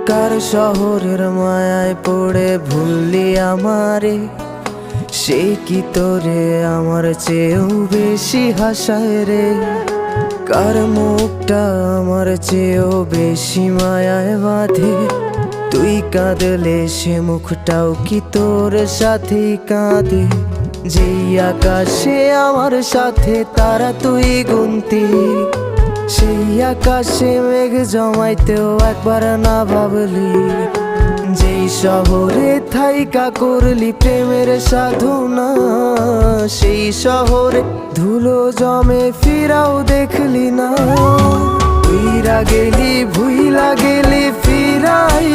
কার শহরের মায়ায় পড়ে ভুললি আমারে, সে কি তোরে আমার চেয়েও বেশি হাসায় রে। কার মুখটা আমার চেয়েও বেশি মায়ায় বাঁধে, তুই কাঁদলে সে মুখটাও কি তোর সাথেই কাঁদে। যেই আকাশে আমার সাথে তারা তুই গুনতি, সেই আকাশে মেঘ জমাইতেও একবার না ভাবলি। যেই শহরে থাইকা করলি প্রেমের সাধনা, সেই শহরে ধুলো জমে ফিরাও দেখলি না। উইরা গেলি ভুইলা গেলি ফিরাই